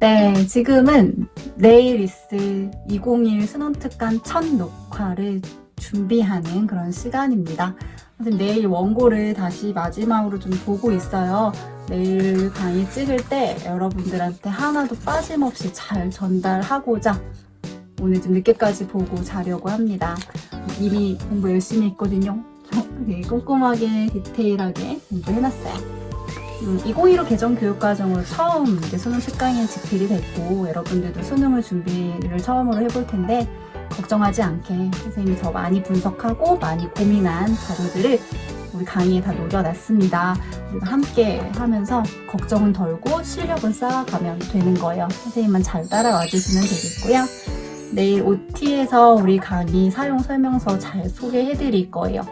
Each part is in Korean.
네, 지금은 네일리스 2021 수능특강 첫 녹화를 준비하는 그런 시간입니다. 내일 원고를 다시 마지막으로 좀 보고 있어요. 내일 강의 찍을 때 여러분들한테 하나도 빠짐없이 잘 전달하고자 오늘 좀 늦게까지 보고 자려고 합니다. 이미 공부 열심히 했거든요. 되게 꼼꼼하게 디테일하게 공부해놨어요. 2015 개정교육과정으로 처음 수능 특강에 집필이 됐고 여러분들도 수능을 준비를 처음으로 해볼 텐데 걱정하지 않게 선생님이 더 많이 분석하고 많이 고민한 자료들을 우리 강의에 다 녹여놨습니다. 우리가 함께 하면서 걱정은 덜고 실력은 쌓아가면 되는 거예요. 선생님만 잘 따라와 주시면 되겠고요. 내일 OT에서 우리 강의 사용 설명서 잘 소개해 드릴 거예요.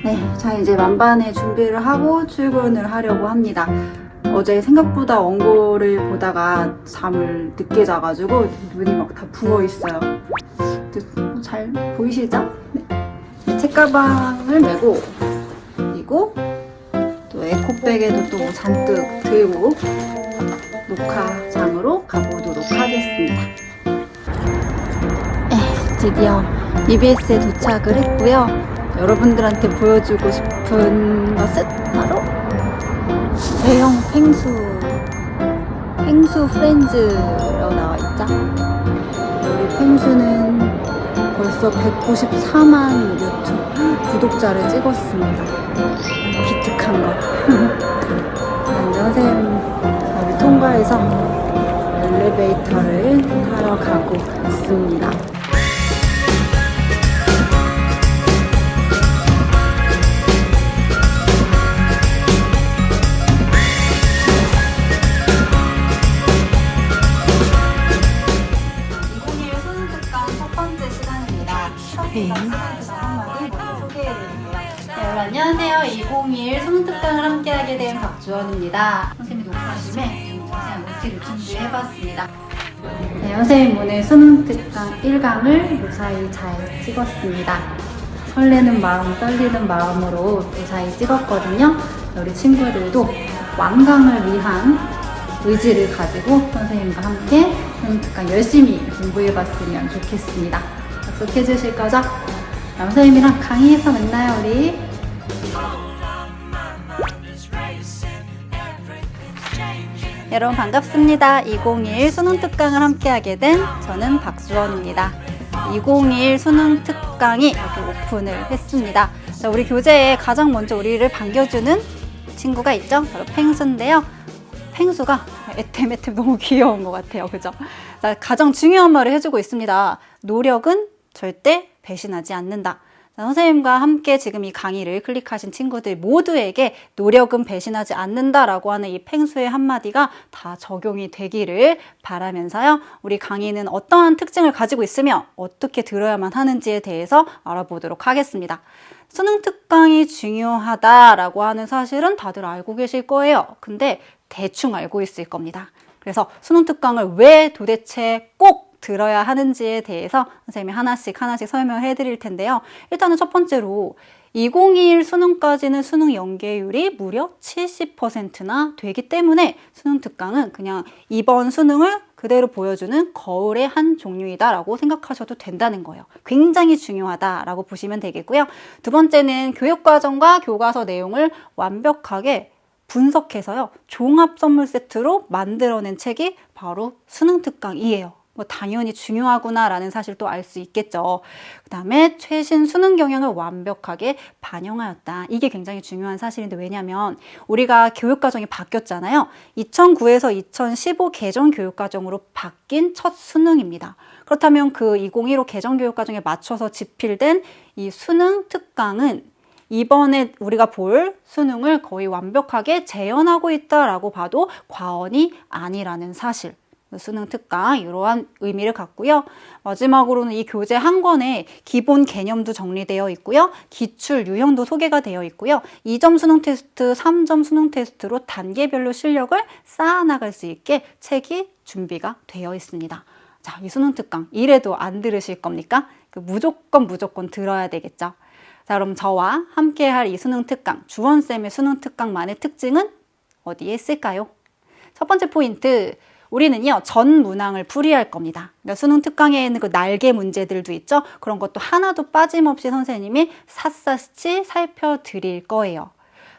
네, 자 이제 만반의 준비를 하고 출근을 하려고 합니다. 어제 생각보다 원고를 보다가 잠을 늦게 자가지고 눈이 막 다 부어있어요. 잘 보이시죠? 네. 책가방을 메고 그리고 또 에코백에도 또 잔뜩 들고 녹화장으로 가보도록 하겠습니다. 드디어 EBS에 도착을 했고요. 여러분들한테 보여주고 싶은 것은 바로 대형 펭수 프렌즈라고 나와있죠. 우리 펭수는 벌써 194만 유튜브 구독자를 찍었습니다. 기특한 거. 선생님 우리 통과해서 엘리베이터를 타러 가고 있습니다. 여러분 안녕하세요. 2021 수능특강을 함께하게 된 박주원입니다. 선생님이 녹화하심에 좀 자세한 노트를 준비해봤습니다. 네, 선생님 오늘 수능특강 1강을 무사히 잘 찍었습니다. 설레는 마음, 떨리는 마음으로 무사히 찍었거든요. 우리 친구들도 완강을 위한 의지를 가지고 선생님과 함께 수능특강 열심히 공부해봤으면 좋겠습니다. 약속해 주실 거죠? 선생님이랑 강의에서 만나요, 우리. 여러분 반갑습니다. 2021 수능특강을 함께하게 된 저는 박주원입니다. 2021 수능특강이 이렇게 오픈을 했습니다. 자, 우리 교재에 가장 먼저 우리를 반겨주는 친구가 있죠? 바로 펭수인데요. 펭수가 애템 너무 귀여운 것 같아요. 그죠? 자, 가장 중요한 말을 해주고 있습니다. 노력은 절대 배신하지 않는다. 자, 선생님과 함께 지금 이 강의를 클릭하신 친구들 모두에게 노력은 배신하지 않는다라고 하는 이 펭수의 한마디가 다 적용이 되기를 바라면서요. 우리 강의는 어떠한 특징을 가지고 있으며 어떻게 들어야만 하는지에 대해서 알아보도록 하겠습니다. 수능특강이 중요하다라고 하는 사실은 다들 알고 계실 거예요. 근데 대충 알고 있을 겁니다. 그래서 수능특강을 왜 도대체 꼭 들어야 하는지에 대해서 선생님이 하나씩 설명해 드릴 텐데요. 일단은 첫 번째로 2021 수능까지는 수능 연계율이 무려 70%나 되기 때문에 수능특강은 그냥 이번 수능을 그대로 보여주는 거울의 한 종류이다라고 생각하셔도 된다는 거예요. 굉장히 중요하다라고 보시면 되겠고요. 두 번째는 교육과정과 교과서 내용을 완벽하게 분석해서요. 종합 선물 세트로 만들어낸 책이 바로 수능특강이에요. 당연히 중요하구나라는 사실도 알 수 있겠죠. 그 다음에 최신 수능 경향을 완벽하게 반영하였다. 이게 굉장히 중요한 사실인데 왜냐면 우리가 교육과정이 바뀌었잖아요. 2009에서 2015 개정 교육과정으로 바뀐 첫 수능입니다. 그렇다면 그 2015 개정 교육과정에 맞춰서 집필된 이 수능 특강은 이번에 우리가 볼 수능을 거의 완벽하게 재현하고 있다라고 봐도 과언이 아니라는 사실. 수능 특강 이러한 의미를 갖고요. 마지막으로는 이 교재 한 권에 기본 개념도 정리되어 있고요. 기출 유형도 소개가 되어 있고요. 2점 수능 테스트, 3점 수능 테스트로 단계별로 실력을 쌓아나갈 수 있게 책이 준비가 되어 있습니다. 자, 이 수능 특강 이래도 안 들으실 겁니까? 무조건 들어야 되겠죠. 자, 그럼 저와 함께 할 이 수능 특강, 주원쌤의 수능 특강만의 특징은 어디에 있을까요? 첫 번째 포인트, 우리는요, 전 문항을 풀이할 겁니다. 그러니까 수능 특강에는 그 날개 문제들도 있죠. 그런 것도 하나도 빠짐없이 선생님이 샅샅이 살펴드릴 거예요.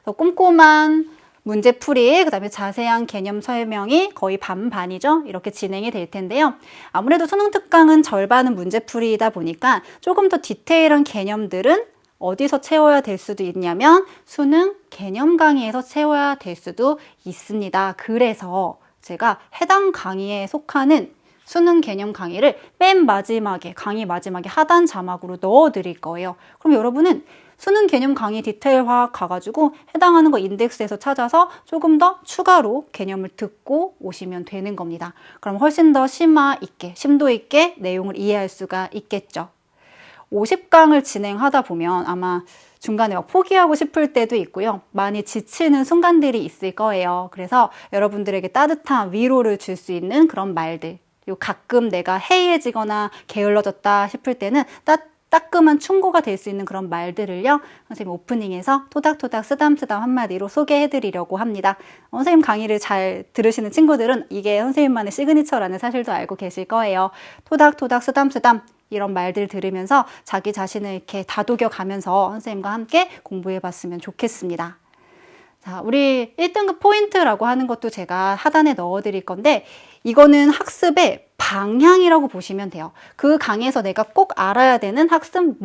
그래서 꼼꼼한 문제풀이, 그 다음에 자세한 개념 설명이 거의 반반이죠. 이렇게 진행이 될 텐데요. 아무래도 수능 특강은 절반은 문제풀이이다 보니까 조금 더 디테일한 개념들은 어디서 채워야 될 수도 있냐면 수능 개념 강의에서 채워야 될 수도 있습니다. 그래서 제가 해당 강의에 속하는 수능 개념 강의를 맨 마지막에, 강의 마지막에 하단 자막으로 넣어 드릴 거예요. 그럼 여러분은 수능 개념 강의 디테일화 가가지고 해당하는 거 인덱스에서 찾아서 조금 더 추가로 개념을 듣고 오시면 되는 겁니다. 그럼 훨씬 더 심화 있게, 심도 있게 내용을 이해할 수가 있겠죠. 50강을 진행하다 보면 아마 중간에 포기하고 싶을 때도 있고요. 많이 지치는 순간들이 있을 거예요. 그래서 여러분들에게 따뜻한 위로를 줄 수 있는 그런 말들, 그리고 가끔 내가 해이해지거나 게을러졌다 싶을 때는 따끔한 충고가 될 수 있는 그런 말들을요, 선생님 오프닝에서 토닥토닥 쓰담쓰담 한마디로 소개해드리려고 합니다. 선생님 강의를 잘 들으시는 친구들은 이게 선생님만의 시그니처라는 사실도 알고 계실 거예요. 토닥토닥 쓰담쓰담 이런 말들 들으면서 자기 자신을 이렇게 다독여 가면서 선생님과 함께 공부해 봤으면 좋겠습니다. 자, 우리 1등급 포인트라고 하는 것도 제가 하단에 넣어 드릴 건데, 이거는 학습의 방향이라고 보시면 돼요. 그 강의에서 내가 꼭 알아야 되는 학습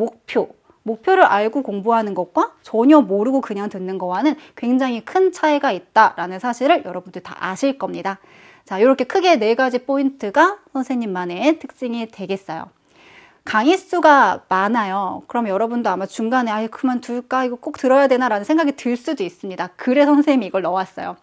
목표를 알고 공부하는 것과 전혀 모르고 그냥 듣는 거와는 굉장히 큰 차이가 있다라는 사실을 여러분들 다 아실 겁니다. 자, 이렇게 크게 4가지 포인트가 선생님만의 특징이 되겠어요. 강의 수가 많아요. 그럼 여러분도 아마 중간에 아예 그만둘까? 이거 꼭 들어야 되나? 라는 생각이 들 수도 있습니다. 그래서 선생님이 이걸 넣었어요.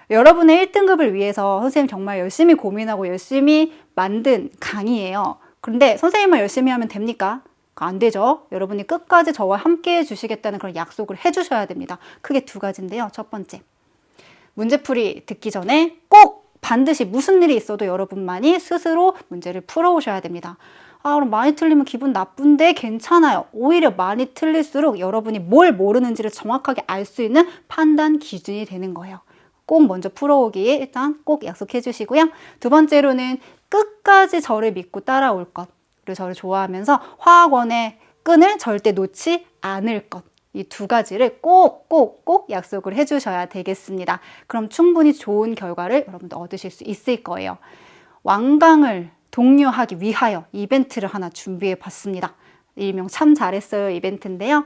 여러분의 1등급을 위해서 선생님 정말 열심히 고민하고 열심히 만든 강의예요. 그런데 선생님만 열심히 하면 됩니까? 안 되죠. 여러분이 끝까지 저와 함께 해주시겠다는 그런 약속을 해주셔야 됩니다. 크게 2가지인데요. 첫 번째, 문제풀이 듣기 전에 꼭 반드시 무슨 일이 있어도 여러분만이 스스로 문제를 풀어오셔야 됩니다. 그럼 많이 틀리면 기분 나쁜데 괜찮아요. 오히려 많이 틀릴수록 여러분이 뭘 모르는지를 정확하게 알 수 있는 판단 기준이 되는 거예요. 꼭 먼저 풀어오기 일단 꼭 약속해 주시고요. 2번째로는 끝까지 저를 믿고 따라올 것, 그리고 저를 좋아하면서 화학원의 끈을 절대 놓지 않을 것, 이 2가지를 꼭 약속을 해 주셔야 되겠습니다. 그럼 충분히 좋은 결과를 여러분도 얻으실 수 있을 거예요. 완강을 독려하기 위하여 이벤트를 하나 준비해 봤습니다. 일명 참 잘했어요 이벤트인데요.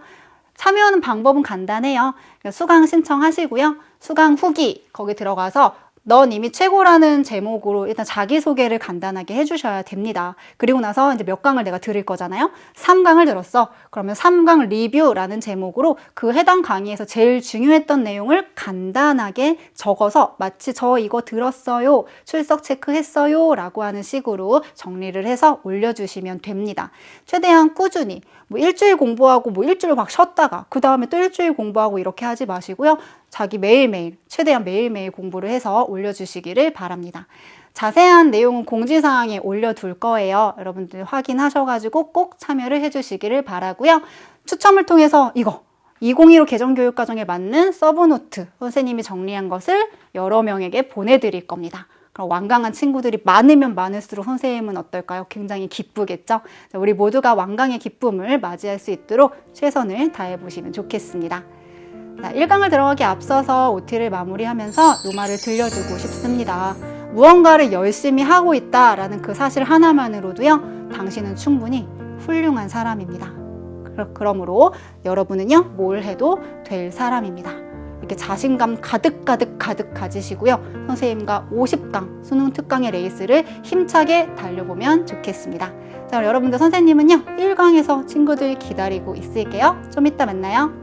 참여하는 방법은 간단해요. 수강 신청하시고요. 수강 후기 거기 들어가서 넌 이미 최고라는 제목으로 일단 자기소개를 간단하게 해주셔야 됩니다. 그리고 나서 이제 몇 강을 내가 들을 거잖아요. 3강을 들었어. 그러면 3강 리뷰라는 제목으로 그 해당 강의에서 제일 중요했던 내용을 간단하게 적어서 마치 저 이거 들었어요, 출석 체크했어요 라고 하는 식으로 정리를 해서 올려주시면 됩니다. 최대한 꾸준히 일주일 공부하고 일주일 막 쉬었다가 그 다음에 또 일주일 공부하고 이렇게 하지 마시고요. 자기 매일매일, 최대한 매일매일 공부를 해서 올려주시기를 바랍니다. 자세한 내용은 공지사항에 올려둘 거예요. 여러분들 확인하셔가지고 꼭 참여를 해주시기를 바라고요. 추첨을 통해서 이거 2015 개정교육과정에 맞는 서브노트 선생님이 정리한 것을 여러 명에게 보내드릴 겁니다. 그럼 완강한 친구들이 많으면 많을수록 선생님은 어떨까요? 굉장히 기쁘겠죠? 우리 모두가 완강의 기쁨을 맞이할 수 있도록 최선을 다해보시면 좋겠습니다. 1강을 들어가기 앞서서 OT를 마무리하면서 이 말을 들려주고 싶습니다. 무언가를 열심히 하고 있다라는 그 사실 하나만으로도요, 당신은 충분히 훌륭한 사람입니다. 그러므로 여러분은요, 뭘 해도 될 사람입니다. 이렇게 자신감 가득 가지시고요. 선생님과 50강 수능 특강의 레이스를 힘차게 달려보면 좋겠습니다. 자, 여러분들 선생님은요, 1강에서 친구들 기다리고 있을게요. 좀 이따 만나요.